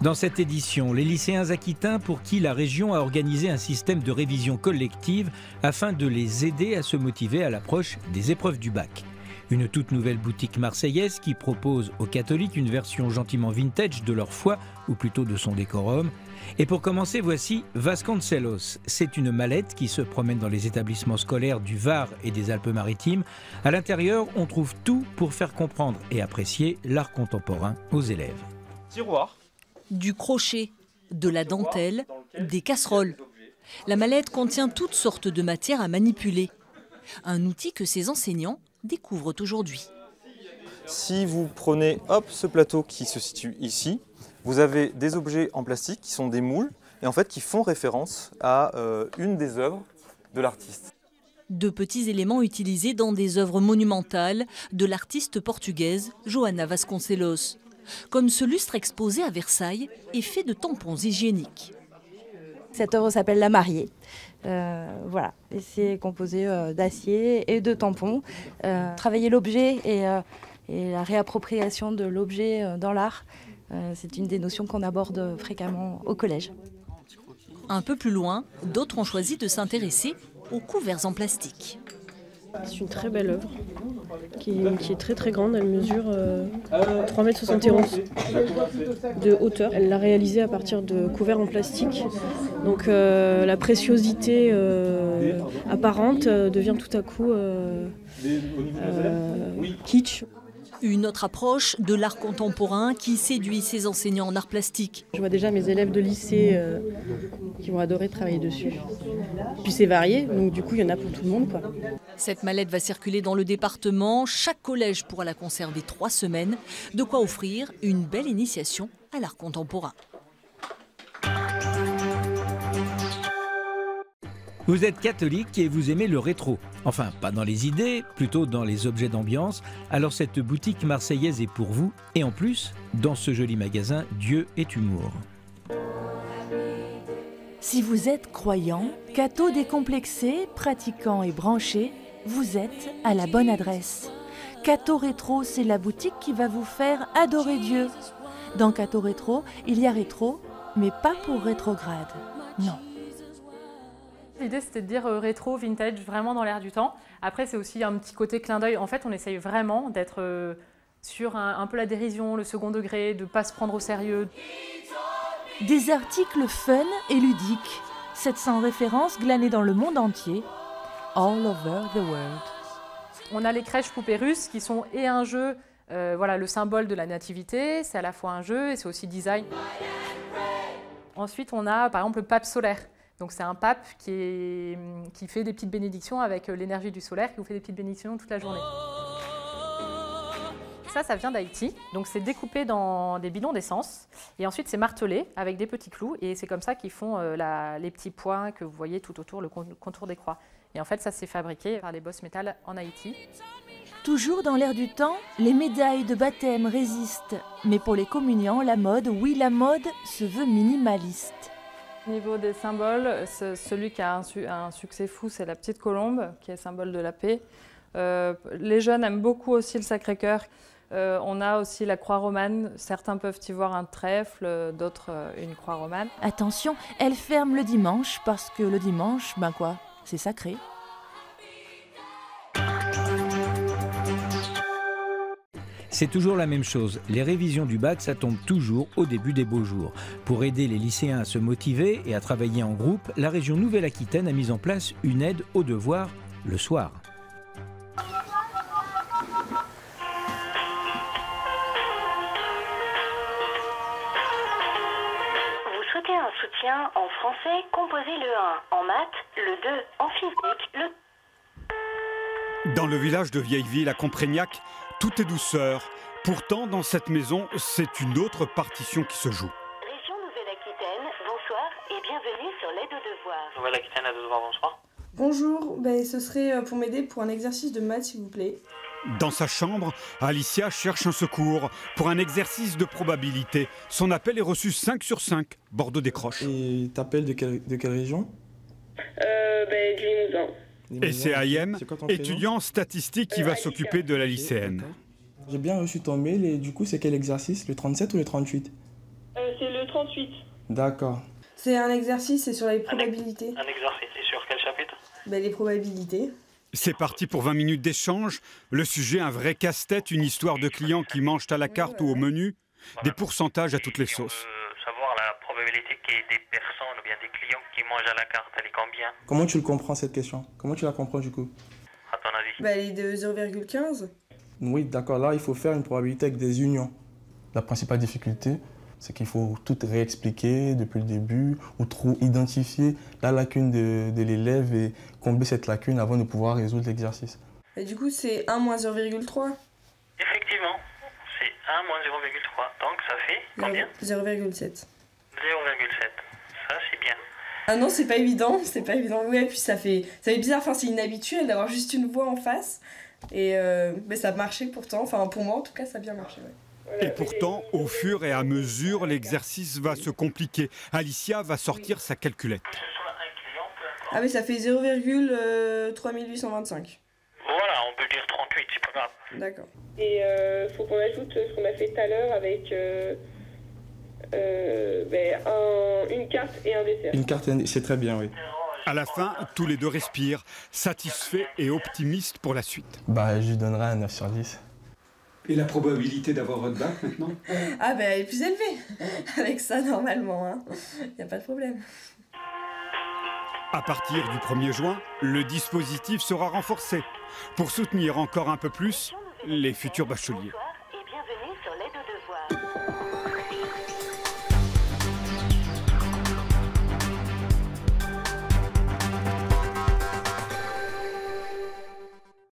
Dans cette édition, les lycéens aquitains pour qui la région a organisé un système de révision collective afin de les aider à se motiver à l'approche des épreuves du bac. Une toute nouvelle boutique marseillaise qui propose aux catholiques une version gentiment vintage de leur foi, ou plutôt de son décorum. Et pour commencer, voici Vasconcelos. C'est une mallette qui se promène dans les établissements scolaires du Var et des Alpes-Maritimes. À l'intérieur, on trouve tout pour faire comprendre et apprécier l'art contemporain aux élèves. Tiroir. Du crochet, de la dentelle, des casseroles. La mallette contient toutes sortes de matières à manipuler. Un outil que ces enseignants découvrent aujourd'hui. Si vous prenez ce plateau qui se situe ici, vous avez des objets en plastique qui sont des moules et en fait qui font référence à une des œuvres de l'artiste. De petits éléments utilisés dans des œuvres monumentales de l'artiste portugaise Joana Vasconcelos. Comme ce lustre exposé à Versailles est fait de tampons hygiéniques. Cette œuvre s'appelle La Mariée. Voilà, et c'est composé d'acier et de tampons. Travailler l'objet et la réappropriation de l'objet dans l'art, c'est une des notions qu'on aborde fréquemment au collège. Un peu plus loin, d'autres ont choisi de s'intéresser aux couverts en plastique. C'est une très belle œuvre qui est très très grande. Elle mesure 3,71 m de hauteur. Elle l'a réalisée à partir de couverts en plastique. Donc la préciosité apparente devient tout à coup kitsch. Une autre approche de l'art contemporain qui séduit ses enseignants en art plastique. Je vois déjà mes élèves de lycée qui vont adorer travailler dessus. Puis c'est varié, donc du coup il y en a pour tout le monde, quoi. Cette mallette va circuler dans le département. Chaque collège pourra la conserver 3 semaines. De quoi offrir une belle initiation à l'art contemporain. Vous êtes catholique et vous aimez le rétro. Enfin, pas dans les idées, plutôt dans les objets d'ambiance. Alors cette boutique marseillaise est pour vous. Et en plus, dans ce joli magasin, Dieu est humour. Si vous êtes croyant, catho décomplexé, pratiquant et branché, vous êtes à la bonne adresse. Catho Rétro, c'est la boutique qui va vous faire adorer Dieu. Dans Catho Rétro, il y a rétro, mais pas pour rétrograde. Non. L'idée, c'était de dire rétro, vintage, vraiment dans l'air du temps. Après, c'est aussi un petit côté clin d'œil. En fait, on essaye vraiment d'être sur un peu la dérision, le second degré, de ne pas se prendre au sérieux. Des articles fun et ludiques. 700 références glanées dans le monde entier. All over the world. On a les crèches poupées russes qui sont et un jeu, voilà, le symbole de la nativité. C'est à la fois un jeu et c'est aussi design. Ensuite, on a par exemple le pape solaire. Donc c'est un pape qui fait des petites bénédictions avec l'énergie du solaire, qui vous fait des petites bénédictions toute la journée. Ça vient d'Haïti. Donc c'est découpé dans des bidons d'essence. Et ensuite c'est martelé avec des petits clous. Et c'est comme ça qu'ils font les petits points que vous voyez tout autour, le contour des croix. Et en fait ça c'est fabriqué par les Boss Metal en Haïti. Toujours dans l'air du temps, les médailles de baptême résistent. Mais pour les communiants, la mode, oui la mode, se veut minimaliste. Au niveau des symboles, celui qui a un succès fou, c'est la petite colombe, qui est symbole de la paix. Les jeunes aiment beaucoup aussi le Sacré-Cœur. On a aussi la croix romane. Certains peuvent y voir un trèfle, d'autres une croix romane. Attention, elle ferme le dimanche, parce que le dimanche, ben quoi, c'est sacré. C'est toujours la même chose. Les révisions du bac, ça tombe toujours au début des beaux jours. Pour aider les lycéens à se motiver et à travailler en groupe, la région Nouvelle-Aquitaine a mis en place une aide aux devoirs le soir. Vous souhaitez un soutien en français, composez le 1, en maths, le 2, en physique, le... Dans le village de Vieilleville à Comprégnac, tout est douceur. Pourtant, dans cette maison, c'est une autre partition qui se joue. Région Nouvelle-Aquitaine, bonsoir et bienvenue sur l'aide aux devoirs. Nouvelle-Aquitaine, aide aux devoirs, bonsoir. Bonjour, ce serait pour m'aider pour un exercice de maths, s'il vous plaît. Dans sa chambre, Alicia cherche un secours pour un exercice de probabilité. Son appel est reçu 5 sur 5. Bordeaux décroche. Et t'appelles de quelle région? Du Limousin. Et c'est Ayem, étudiant en statistique qui va s'occuper de la lycéenne. J'ai bien reçu ton mail et du coup c'est quel exercice? Le 37 ou le 38? C'est le 38. 38. D'accord. C'est un exercice, c'est sur les probabilités. Un exercice, et sur quel chapitre? Les probabilités. C'est parti pour 20 minutes d'échange. Le sujet, un vrai casse-tête, une histoire de clients qui mangent à la carte ou au menu. Des pourcentages à toutes les sauces. Savoir la probabilité qu'il y ait des personnes ou bien des clients qui mangent à la carte, elle est combien? Comment tu le comprends cette question? Comment tu la comprends du coup? À ton avis? Elle est de 0,15. Oui, d'accord. Là, il faut faire une probabilité avec des unions. La principale difficulté, c'est qu'il faut tout réexpliquer depuis le début ou identifier la lacune de l'élève et combler cette lacune avant de pouvoir résoudre l'exercice. Et du coup, c'est 1 moins 0,3. Effectivement, c'est 1 moins 0,3. Donc ça fait combien? 0,7. 0,7. Ça, c'est bien. Ah non, c'est pas évident, c'est pas évident. Ouais, puis ça fait bizarre, enfin c'est inhabituel d'avoir juste une voix en face. Et mais ça marchait pourtant, enfin pour moi en tout cas ça a bien marché. Ouais. Et pourtant, au fur et à mesure, l'exercice va se compliquer. Alicia va sortir sa calculette. Ah mais ça fait 0,3825. Voilà, on peut dire 38, c'est pas grave. D'accord. Et faut qu'on ajoute ce qu'on a fait tout à l'heure avec une carte et un dessert. Une carte et un dessert, c'est très bien, oui. À la fin, tous les deux respirent, satisfaits et optimistes pour la suite. Je lui donnerai un 9 sur 10. Et la probabilité d'avoir votre bac maintenant? Ah elle est plus élevée avec ça normalement, hein. Y a pas de problème. À partir du 1er juin, le dispositif sera renforcé pour soutenir encore un peu plus les futurs bacheliers.